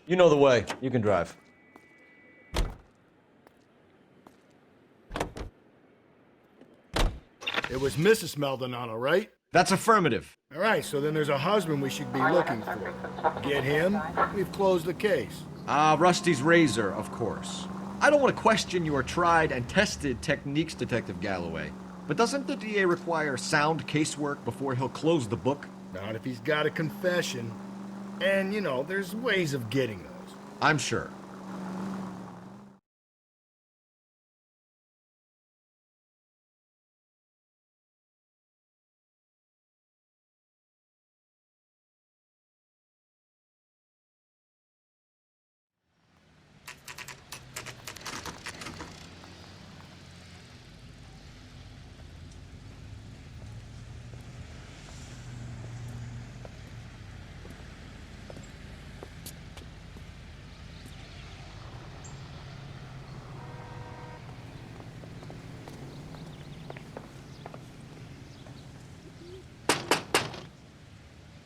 You know the way. You can drive. It was Mrs. Maldonado, right? That's affirmative. All right, so then there's a husband we should be looking for. Get him, we've closed the case. Rusty's razor, of course. I don't want to question your tried and tested techniques, Detective Galloway. But doesn't the DA require sound casework before he'll close the book? Not if he's got a confession. And, you know, there's ways of getting those. I'm sure.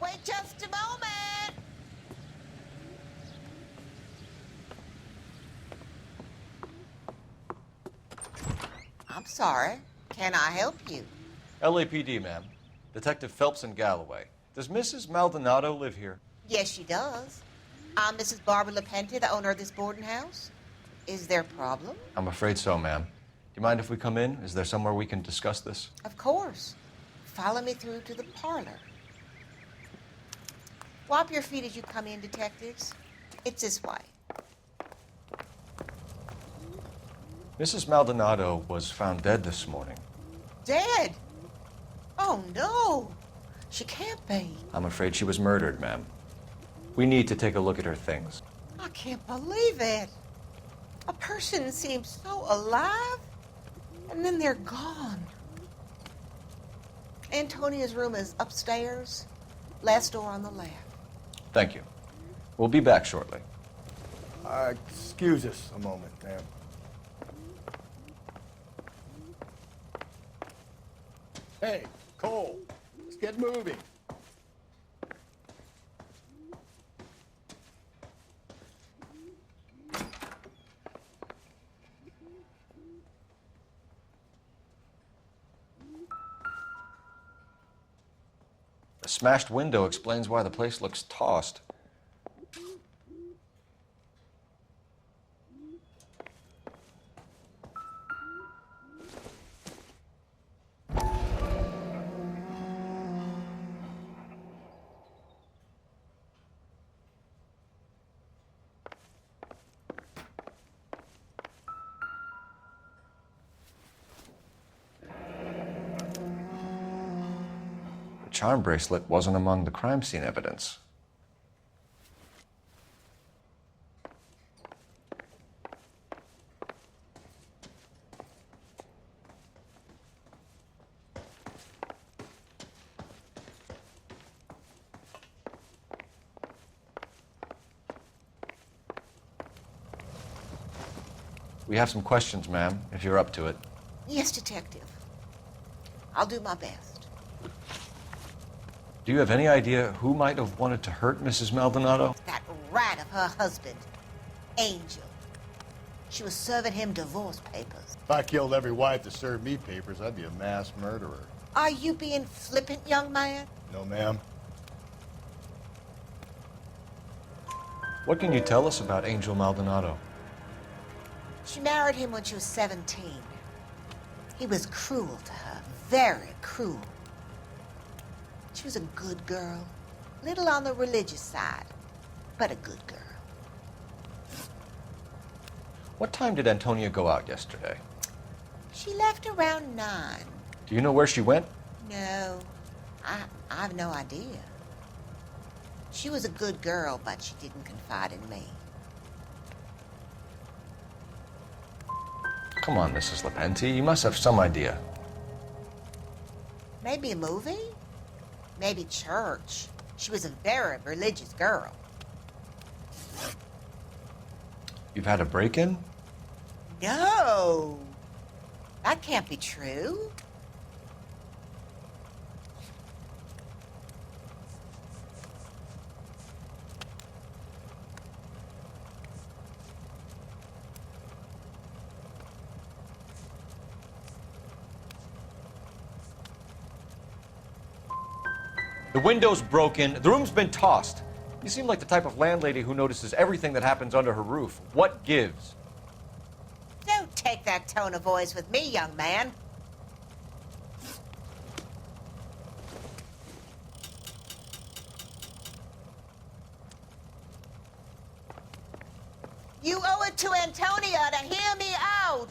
Wait just a moment. I'm sorry. Can I help you? LAPD, ma'am. Detective Phelps and Galloway. Does Mrs. Maldonado live here? Yes, she does. I'm Mrs. Barbara LaPente, the owner of this boarding house. Is there a problem? I'm afraid so, ma'am. Do you mind if we come in? Is there somewhere we can discuss this? Of course. Follow me through to the parlor. Wipe your feet as you come in, detectives. It's this way. Mrs. Maldonado was found dead this morning. Dead? Oh, no. She can't be. I'm afraid she was murdered, ma'am. We need to take a look at her things. I can't believe it. A person seems so alive, and then they're gone. Antonia's room is upstairs, last door on the left. Thank you. We'll be back shortly. Excuse us a moment, ma'am. Hey, Cole, let's get moving. The smashed window explains why the place looks tossed. The charm bracelet wasn't among the crime scene evidence. We have some questions, ma'am, if you're up to it. Yes, detective. I'll do my best. Do you have any idea who might have wanted to hurt Mrs. Maldonado? That rat of her husband, Angel. She was serving him divorce papers. If I killed every wife to serve me papers, I'd be a mass murderer. Are you being flippant, young man? No, ma'am. What can you tell us about Angel Maldonado? She married him when she was 17. He was cruel to her, very cruel. She was a good girl, little on the religious side, but a good girl. What time did Antonia go out yesterday? She left around 9. Do you know where she went? No, I have no idea. She was a good girl, but she didn't confide in me. Come on, Mrs. LaPente, you must have some idea. Maybe a movie? Maybe church. She was a very religious girl. You've had a break-in? No, that can't be true. The window's broken. The room's been tossed. You seem like the type of landlady who notices everything that happens under her roof. What gives? Don't take that tone of voice with me, young man. You owe it to Antonia to hear me out.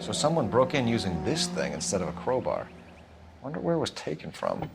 So someone broke in using this thing instead of a crowbar. Wonder where it was taken from.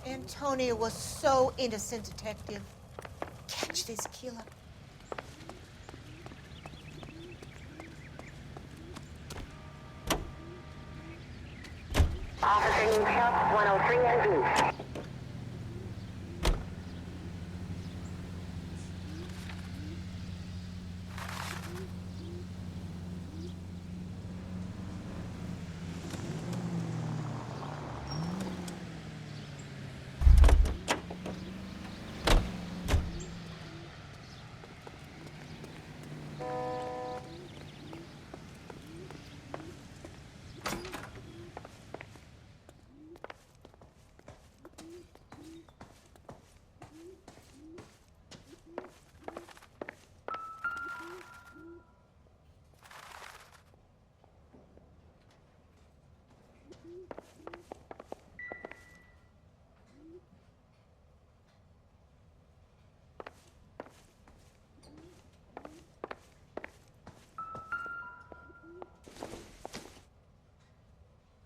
Antonia was so innocent, Detective. Catch this killer. Officer needs help, 103 and B.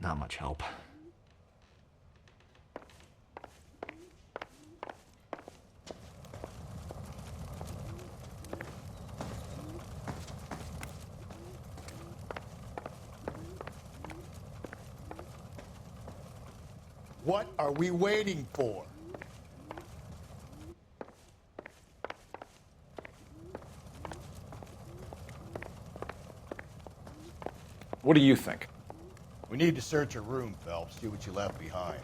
Not much help. What are we waiting for? What do you think? We need to search her room, Phelps, see what you left behind.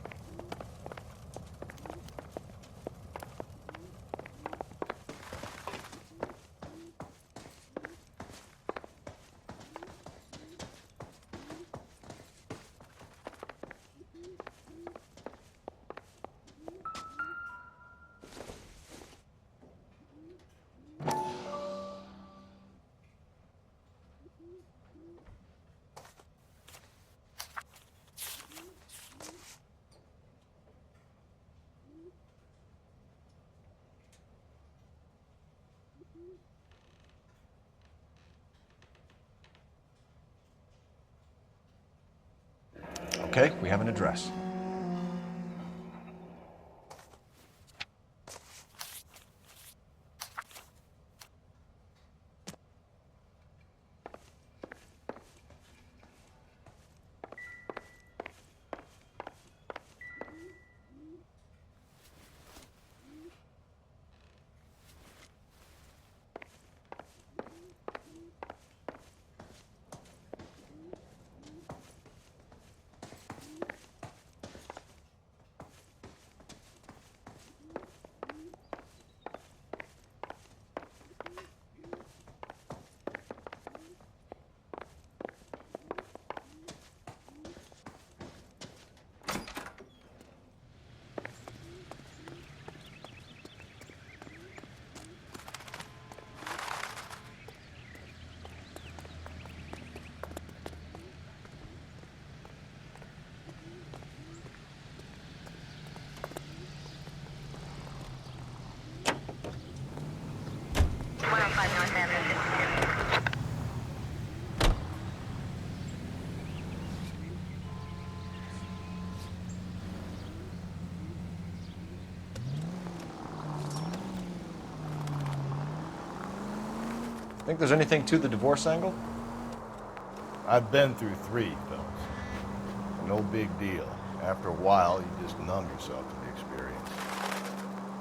Okay, we have an address. Think there's anything to the divorce angle? I've been through 3, fellas. No big deal. After a while, you just numb yourself to the experience.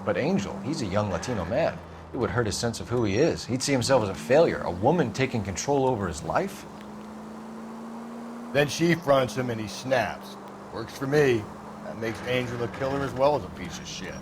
But Angel, he's a young Latino man. It would hurt his sense of who he is. He'd see himself as a failure, a woman taking control over his life. Then she fronts him and he snaps. Works for me. That makes Angel a killer as well as a piece of shit.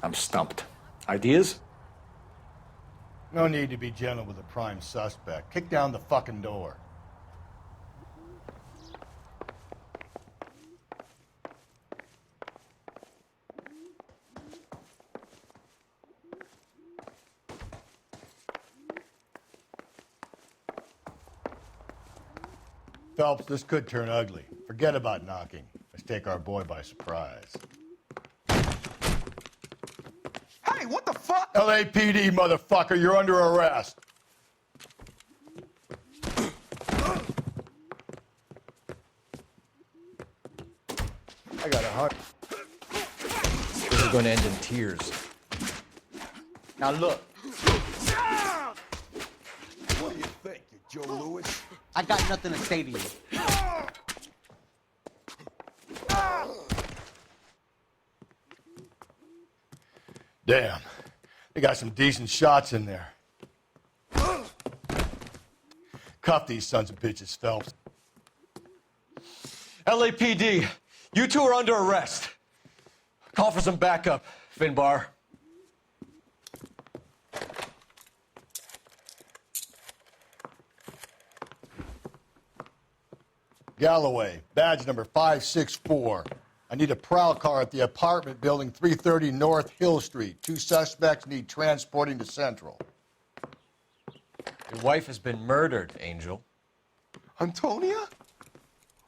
I'm stumped. Ideas? No need to be gentle with a prime suspect. Kick down the fucking door. Phelps, this could turn ugly. Forget about knocking. Let's take our boy by surprise. Hey, what the fuck? LAPD, motherfucker, you're under arrest. I got a heart. This is going to end in tears. Now look, What do you think, you Joe Louis? I got nothing to say to you. Damn, they got some decent shots in there. Cuff these sons of bitches, Phelps. LAPD, you two are under arrest. Call for some backup, Finbar. Galloway, badge number 564. I need a prowl car at the apartment building 330 North Hill Street. 2 suspects need transporting to Central. Your wife has been murdered, Angel. Antonia?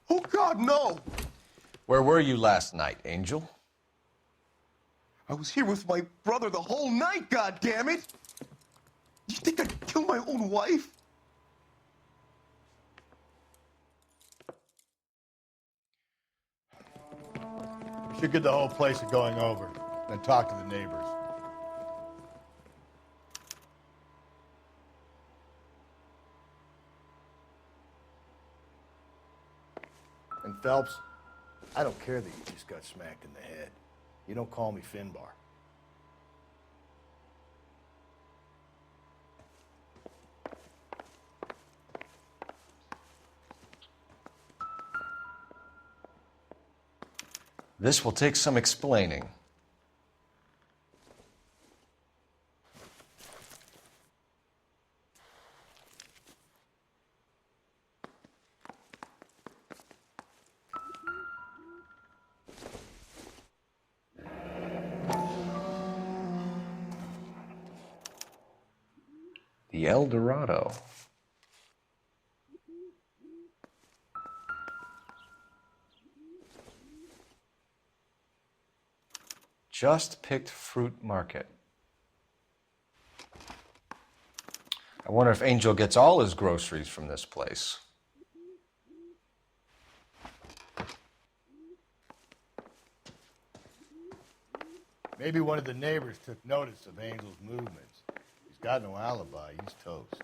Oh God, no! Where were you last night, Angel? I was here with my brother the whole night, God damn it! You think I'd kill my own wife? We should get the whole place a going over, then talk to the neighbors. And Phelps, I don't care that you just got smacked in the head. You don't call me Finbar. This will take some explaining. The El Dorado. Just picked fruit market. I wonder if Angel gets all his groceries from this place. Maybe one of the neighbors took notice of Angel's movements. He's got no alibi. He's toast.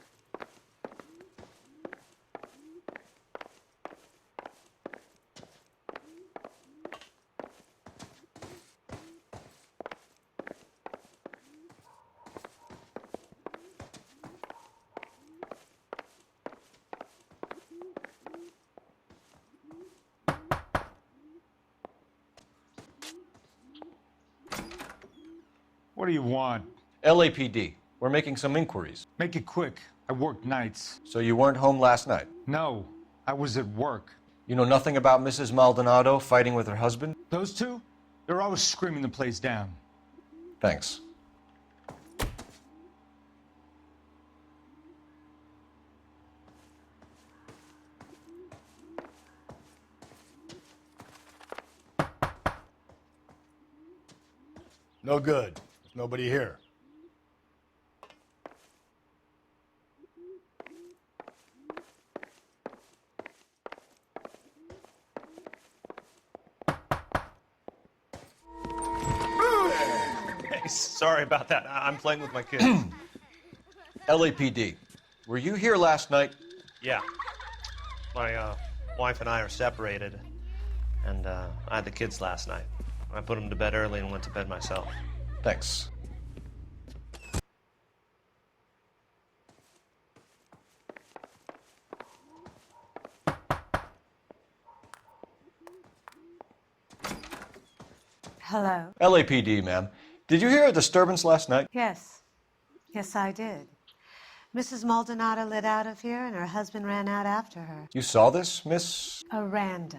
What do you want? LAPD. We're making some inquiries. Make it quick. I work nights. So you weren't home last night? No, I was at work. You know nothing about Mrs. Maldonado fighting with her husband? Those two? They're always screaming the place down. Thanks. No good. There's nobody here. Hey, sorry about that. I'm playing with my kids. LAPD. Were you here last night? Yeah. My wife and I are separated, and I had the kids last night. I put them to bed early and went to bed myself. Thanks. Hello? LAPD, ma'am. Did you hear a disturbance last night? Yes. Yes, I did. Mrs. Maldonado lit out of here, and her husband ran out after her. You saw this, Miss? Aranda.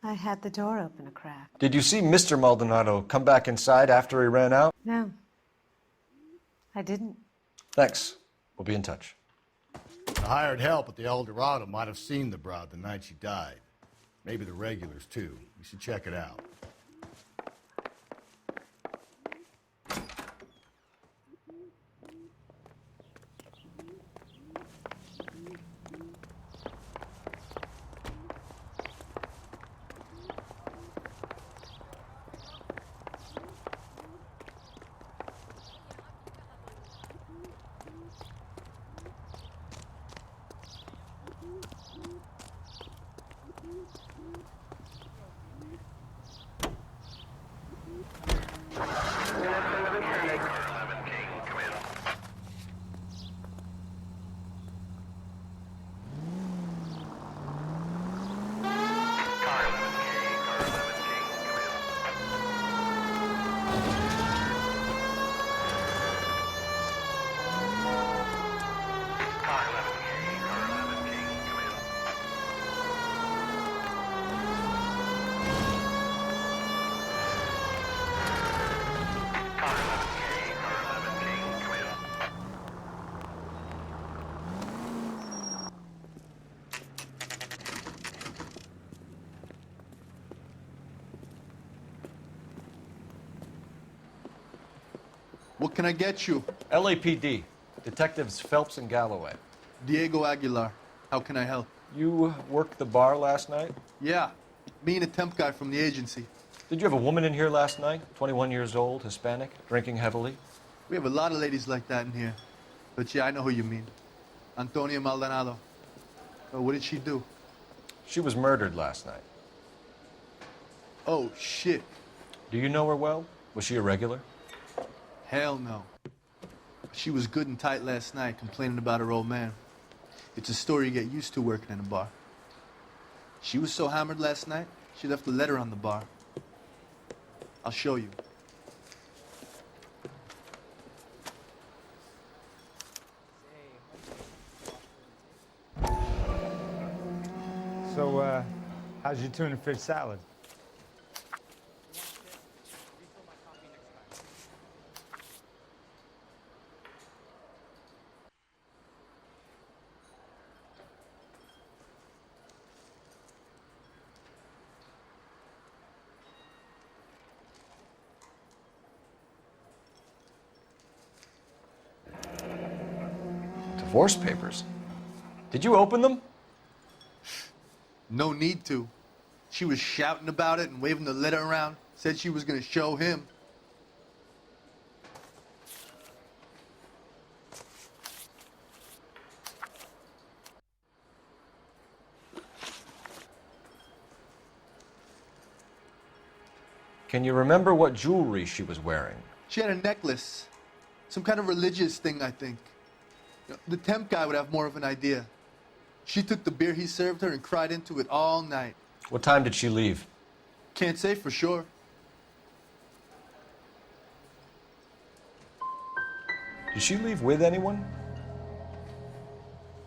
I had the door open a crack. Did you see Mr. Maldonado come back inside after he ran out? No. I didn't. Thanks. We'll be in touch. The hired help at the El Dorado might have seen the broad the night she died. Maybe the regulars, too. You should check it out. What can I get you? LAPD. Detectives Phelps and Galloway. Diego Aguilar. How can I help? You worked the bar last night? Yeah. Me and a temp guy from the agency. Did you have a woman in here last night? 21 years old, Hispanic, drinking heavily? We have a lot of ladies like that in here. But yeah, I know who you mean. Antonia Maldonado. What did she do? She was murdered last night. Oh, shit. Do you know her well? Was she a regular? Hell no. She was good and tight last night, complaining about her old man. It's a story you get used to working in a bar. She was so hammered last night, She left a letter on the bar. I'll show you. So, how's your tuna fish salad? Divorce papers. Did you open them? No need to. She was shouting about it and waving the letter around. Said she was gonna show him. Can you remember what jewelry she was wearing? She had a necklace. Some kind of religious thing, I think. The temp guy would have more of an idea. She took the beer he served her and cried into it all night. What time did she leave? Can't say for sure. Did she leave with anyone?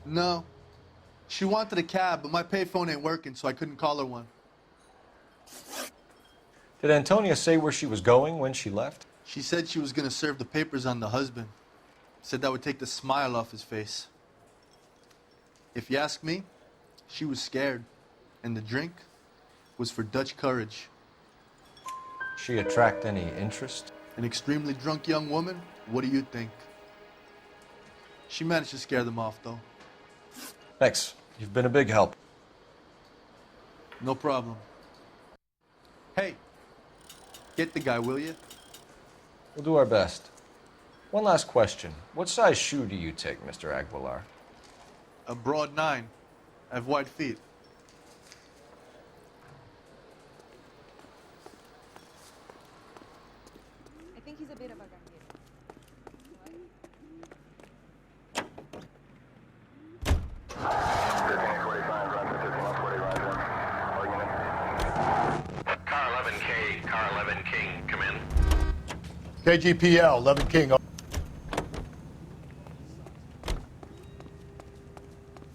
No. She wanted a cab, but my payphone ain't working, so I couldn't call her one. Did Antonia say where she was going when she left? She said she was gonna serve the papers on the husband. Said that would take the smile off his face. If you ask me, she was scared. And the drink was for Dutch courage. She attract any interest? An extremely drunk young woman? What do you think? She managed to scare them off, though. Thanks. You've been a big help. No problem. Hey, get the guy, will you? We'll do our best. One last question. What size shoe do you take, Mr. Aguilar? A broad 9. I have wide feet. I think he's a bit of a gangster. Car 11K, Car 11 King, come in. KGPL, 11 King.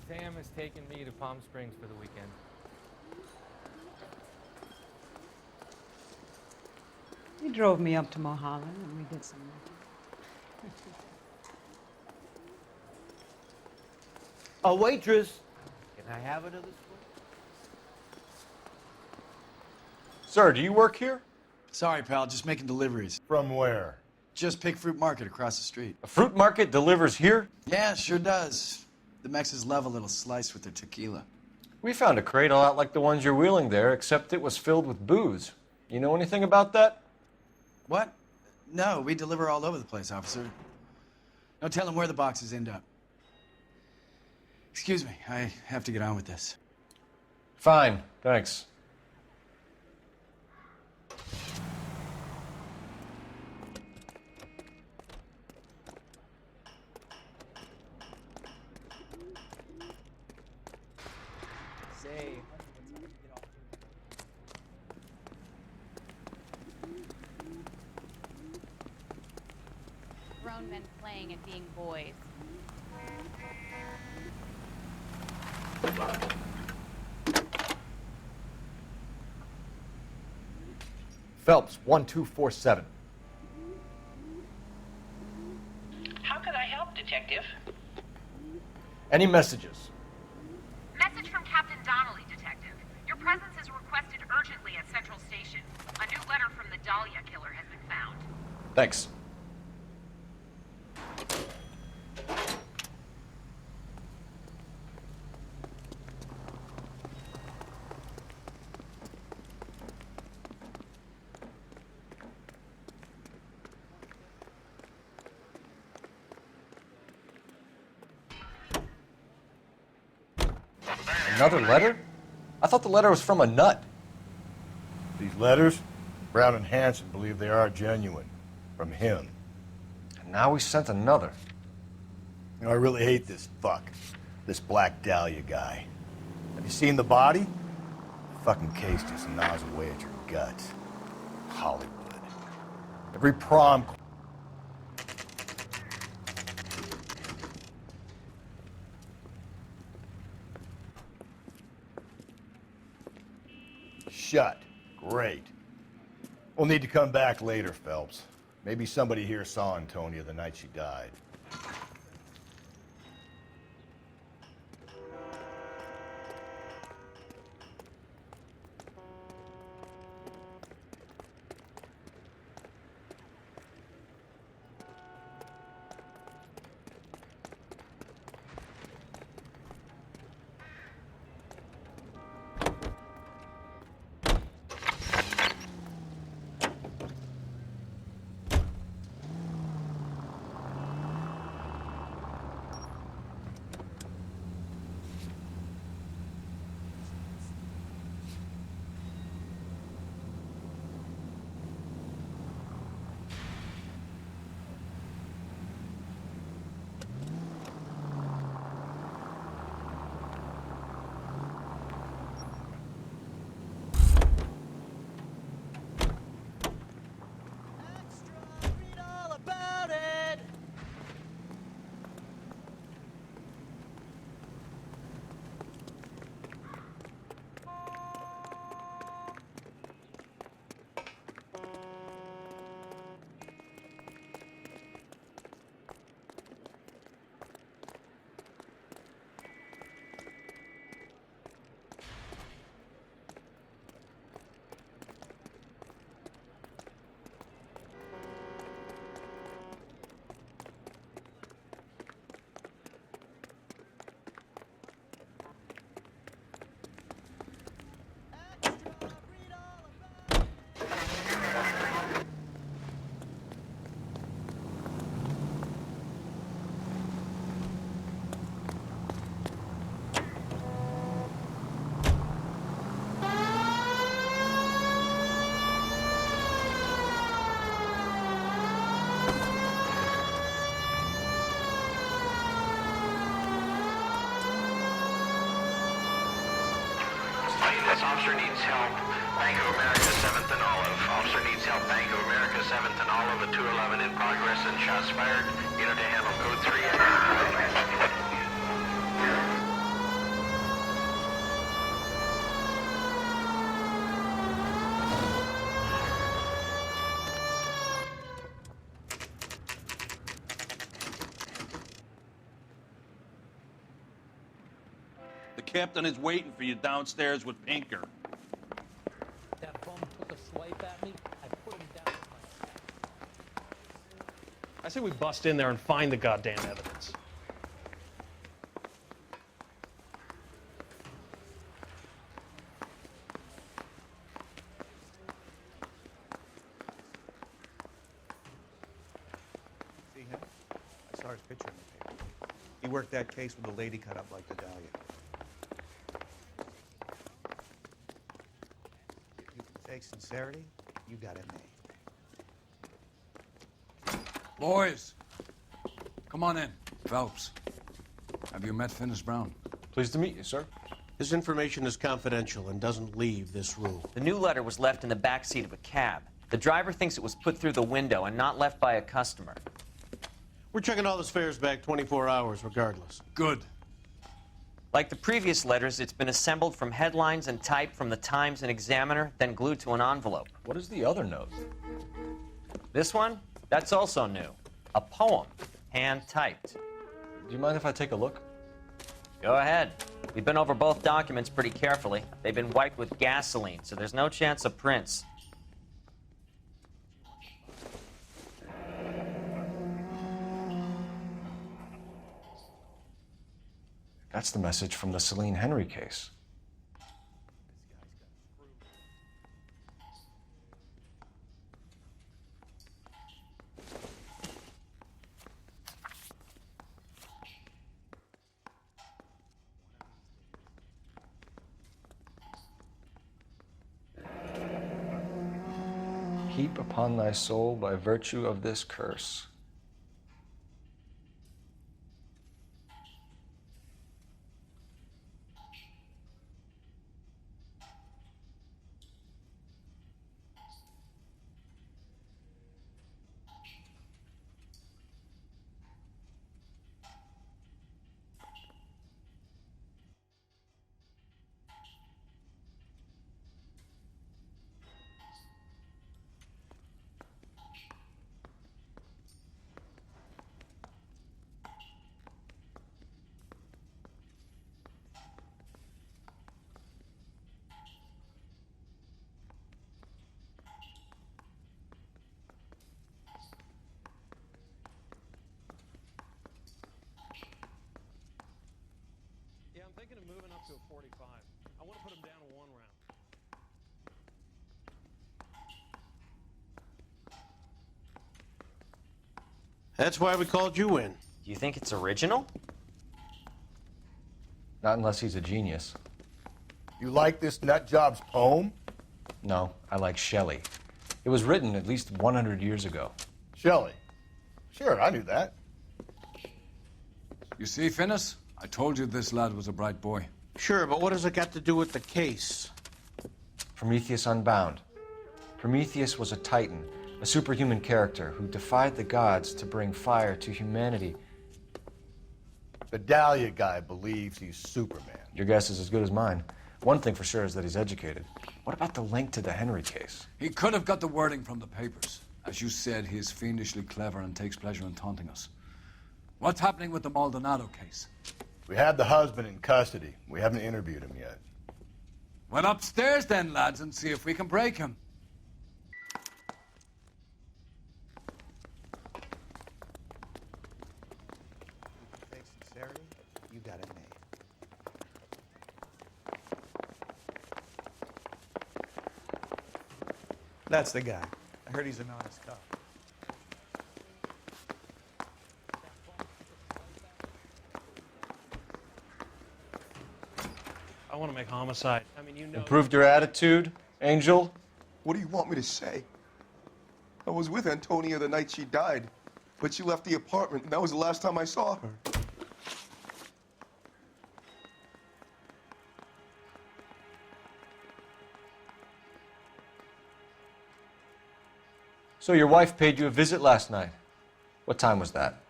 Sam has taken me to Palm Springs for the weekend. He drove me up to Mulholland and we did some A waitress. Can I have another spoon? Sir, do you work here? Sorry, pal, just making deliveries. From where? Just Pig Fruit Market across the street. A fruit market delivers here? Yeah, sure does. The Mexes love a little slice with their tequila. We found a crate a lot like the ones you're wheeling there, except it was filled with booze. You know anything about that? What? No, we deliver all over the place, officer. No telling where the boxes end up. Excuse me, I have to get on with this. Fine, thanks. Say. Grown men playing and being boys. Phelps, 1247. How can I help, Detective? Any messages? Message from Captain Donnelly, Detective. Your presence is requested urgently at Central Station. A new letter from the Dahlia killer has been found. Thanks. Another letter? I thought the letter was from a nut. These letters, Brown and Hanson believe they are genuine. From him. And now we sent another. You know, I really hate this fuck. This Black Dahlia guy. Have you seen the body? Fucking case just gnaws away at your guts. Hollywood. Every prom. Shut. Great. We'll need to come back later, Phelps. Maybe somebody here saw Antonia the night she died. This officer needs help. Bank of America, 7th and Olive. Officer needs help. Bank of America, 7th and Olive at 211 in progress and shots fired. Unit to handle code 3. The captain is waiting for you downstairs with Pinker. That bum took a swipe at me. I put him down with my sack. I say we bust in there and find the goddamn evidence. See him? I saw his picture in the paper. He worked that case with a lady cut up like the Dahlia. If you can fake sincerity, you got it made. Boys, come on in. Phelps, have you met Finis Brown? Pleased to meet you, sir. This information is confidential and doesn't leave this room. The new letter was left in the back seat of a cab. The driver thinks it was put through the window and not left by a customer. We're checking all this fares back 24 hours regardless. Good. Like the previous letters, it's been assembled from headlines and typed from the Times and Examiner, then glued to an envelope. What is the other note? This one? That's also new. A poem, hand-typed. Do you mind if I take a look? Go ahead. We've been over both documents pretty carefully. They've been wiped with gasoline, so there's no chance of prints. That's the message from the Celine Henry case. Heap upon thy soul by virtue of this curse. I'm thinking of moving up to a 45. I want to put him down to 1 round. That's why we called you in. Do you think it's original? Not unless he's a genius. You like this nut job's poem? No, I like Shelley. It was written at least 100 years ago. Shelley. Sure, I knew that. You see, Finnis? I told you this lad was a bright boy. Sure, but what has it got to do with the case? Prometheus Unbound. Prometheus was a titan, a superhuman character who defied the gods to bring fire to humanity. The Dahlia guy believes he's Superman. Your guess is as good as mine. One thing for sure is that he's educated. What about the link to the Henry case? He could have got the wording from the papers. As you said, he is fiendishly clever and takes pleasure in taunting us. What's happening with the Maldonado case? We have the husband in custody. We haven't interviewed him yet. Well, upstairs then, lads, and see if we can break him. Fake sincerity, you got it made. That's the guy. I heard he's an honest cop. I want to make homicide. I mean, you know. Improved your attitude, Angel? What do you want me to say? I was with Antonia the night she died, but she left the apartment, and that was the last time I saw her. So your wife paid you a visit last night. What time was that?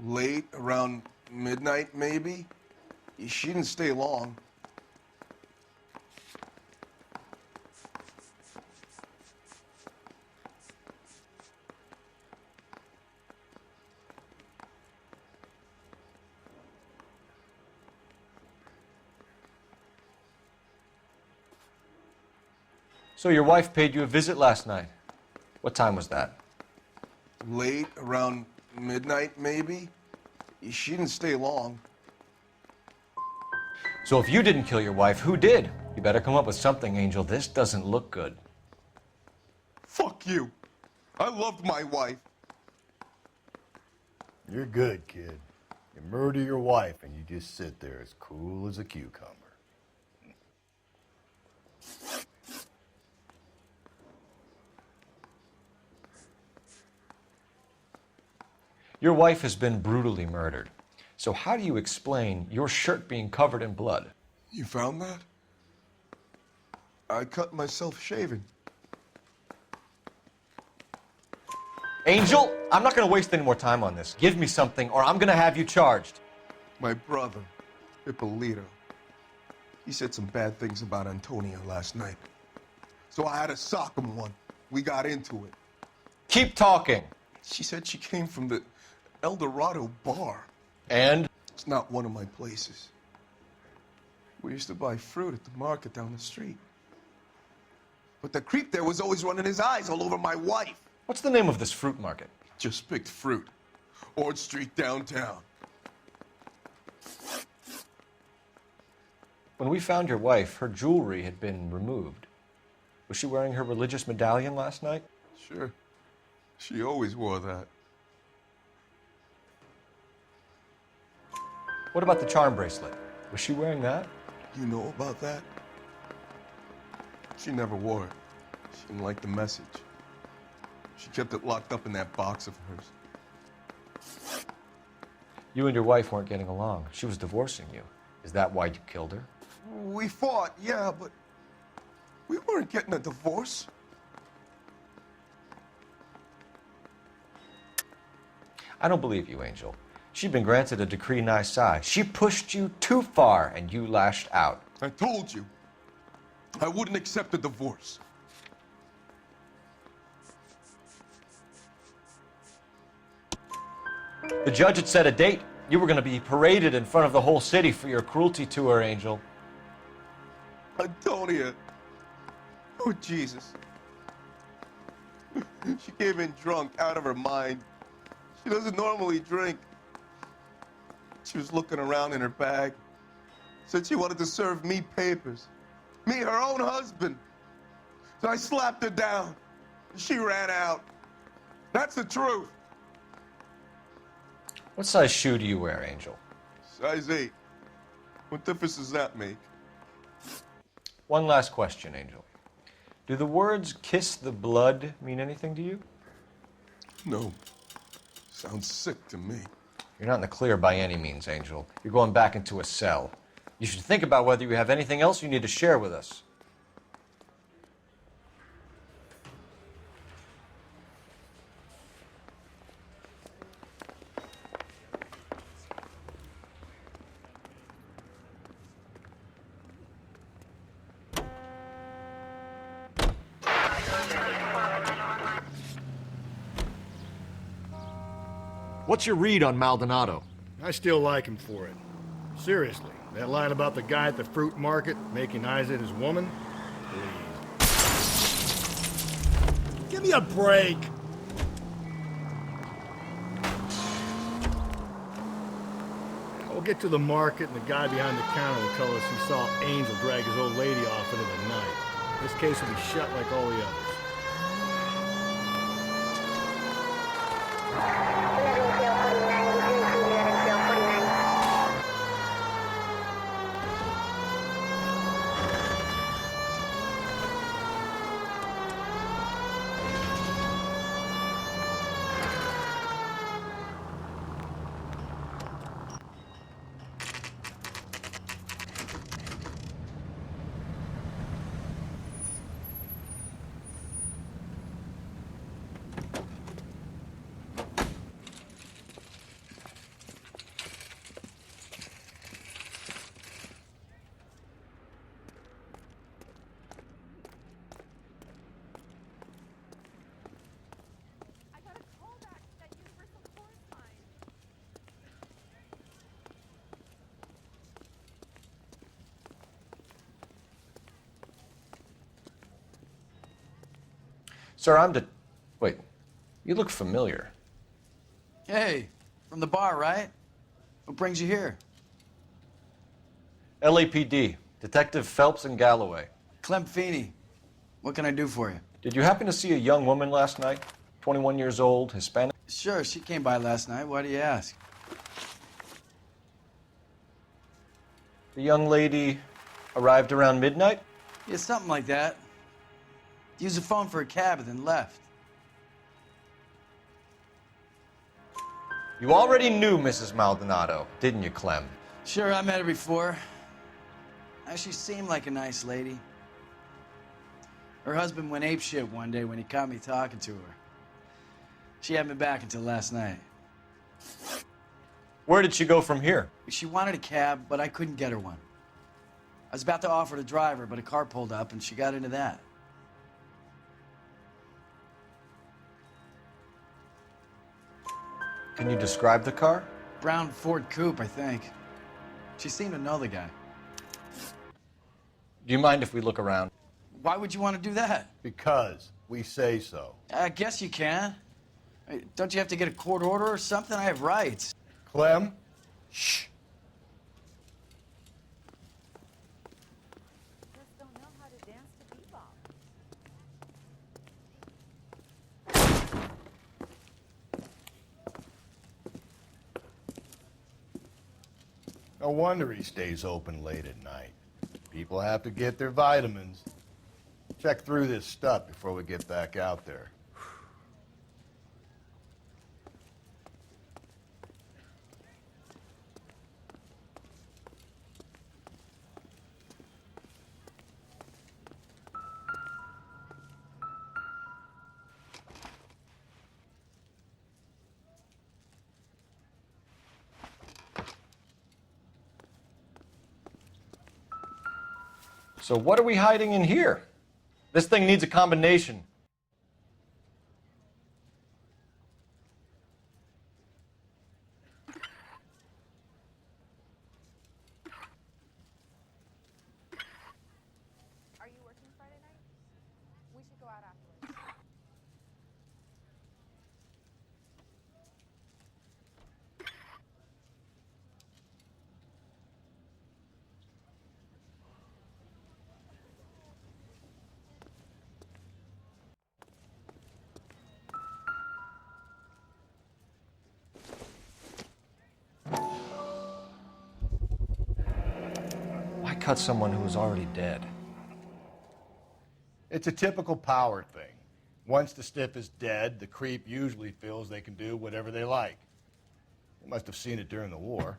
Late, around midnight, maybe? She didn't stay long. So your wife paid you a visit last night. What time was that? Late, around midnight, maybe? She didn't stay long. So if you didn't kill your wife, who did? You better come up with something, Angel. This doesn't look good. Fuck you. I loved my wife. You're good, kid. You murder your wife and you just sit there as cool as a cucumber. Your wife has been brutally murdered. So how do you explain your shirt being covered in blood? You found that? I cut myself shaving. Angel, I'm not going to waste any more time on this. Give me something or I'm going to have you charged. My brother, Ippolito, he said some bad things about Antonia last night. So I had to sock him one. We got into it. Keep talking. She said she came from the El Dorado bar. And? It's not one of my places. We used to buy fruit at the market down the street. But the creep there was always running his eyes all over my wife. What's the name of this fruit market? Just picked fruit. Ord Street downtown. When we found your wife, her jewelry had been removed. Was she wearing her religious medallion last night? Sure. She always wore that. What about the charm bracelet? Was she wearing that? You know about that? She never wore it. She didn't like the message. She kept it locked up in that box of hers. You and your wife weren't getting along. She was divorcing you. Is that why you killed her? We fought, yeah, but we weren't getting a divorce. I don't believe you, Angel. She'd been granted a decree nisi. She pushed you too far and you lashed out. I told you. I wouldn't accept a divorce. The judge had set a date. You were going to be paraded in front of the whole city for your cruelty to her, Angel. Antonia. Oh, Jesus. She came in drunk, out of her mind. She doesn't normally drink. She was looking around in her bag. Said she wanted to serve me papers. Me, her own husband. So I slapped her down. She ran out. That's the truth. What size shoe do you wear, Angel? Size 8. What difference does that make? One last question, Angel. Do the words kiss the blood mean anything to you? No. Sounds sick to me. You're not in the clear by any means, Angel. You're going back into a cell. You should think about whether you have anything else you need to share with us. What's your read on Maldonado? I still like him for it. Seriously, that line about the guy at the fruit market making Isa his woman? Please. Give me a break! We'll get to the market and the guy behind the counter will tell us he saw Angel drag his old lady off into the night. This case will be shut like all the others. Sir, Wait, you look familiar. Hey, from the bar, right? What brings you here? LAPD, Detective Phelps and Galloway. Clem Feeney. What can I do for you? Did you happen to see a young woman last night? 21 years old, Hispanic? Sure, she came by last night. Why do you ask? The young lady arrived around midnight? Yeah, something like that. Used the phone for a cab and then left. You already knew Mrs. Maldonado, didn't you, Clem? Sure, I met her before. She seemed like a nice lady. Her husband went apeshit one day when he caught me talking to her. She hadn't been back until last night. Where did she go from here? She wanted a cab, but I couldn't get her one. I was about to offer to drive her, but a car pulled up and she got into that. Can you describe the car? Brown Ford Coupe, I think. She seemed to know the guy. Do you mind if we look around? Why would you want to do that? Because we say so. I guess you can. Don't you have to get a court order or something? I have rights. Clem? Shh. Just don't know how to dance to bebop. No wonder he stays open late at night. People have to get their vitamins. Check through this stuff before we get back out there. So what are we hiding in here? This thing needs a combination. Are you working Friday night? We should go out afterwards. cut someone who was already dead? It's a typical power thing. Once the stiff is dead, the creep usually feels they can do whatever they like. They must have seen it during the war.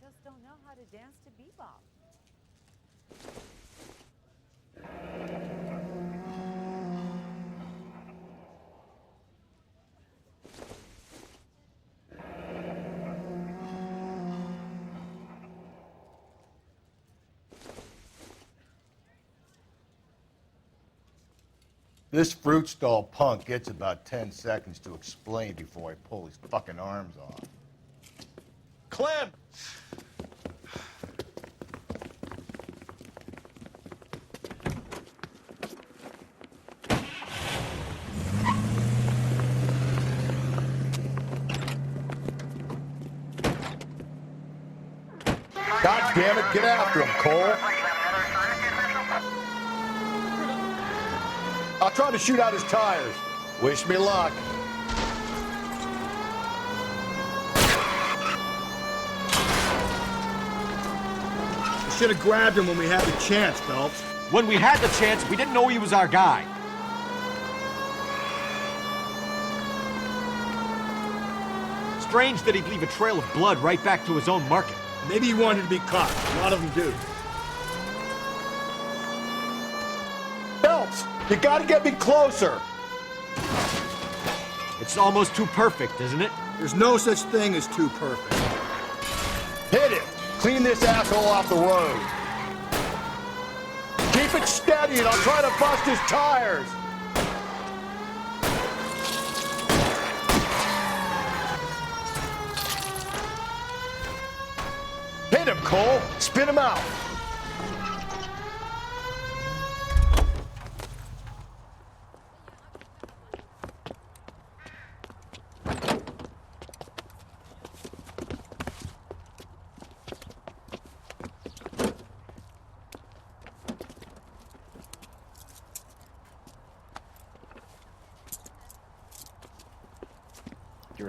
Just don't know how to dance to bebop. This fruit stall punk gets about 10 seconds to explain before I pull his fucking arms off. Clem! God damn it, get after him, Cole. I'll try to shoot out his tires. Wish me luck. I should have grabbed him when we had the chance, Phelps. When we had the chance, we didn't know he was our guy. Strange that he'd leave a trail of blood right back to his own market. Maybe he wanted to be caught. A lot of them do. Phelps, you gotta get me closer. It's almost too perfect, isn't it? There's no such thing as too perfect. Hit it. Clean this asshole off the road. Keep it steady and I'll try to bust his tires. Hit him, Cole. Spin him out.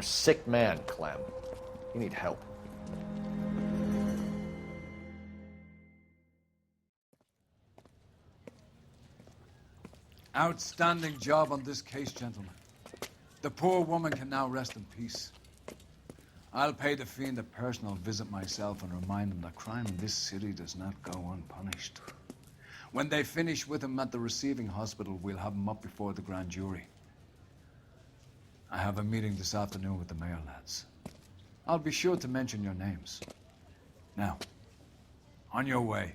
You're a sick man, Clem. You need help. Outstanding job on this case, gentlemen. The poor woman can now rest in peace. I'll pay the fiend a personal visit myself and remind him that crime in this city does not go unpunished. When they finish with him at the receiving hospital, we'll have him up before the grand jury. I have a meeting this afternoon with the mayor lads. I'll be sure to mention your names. Now, on your way.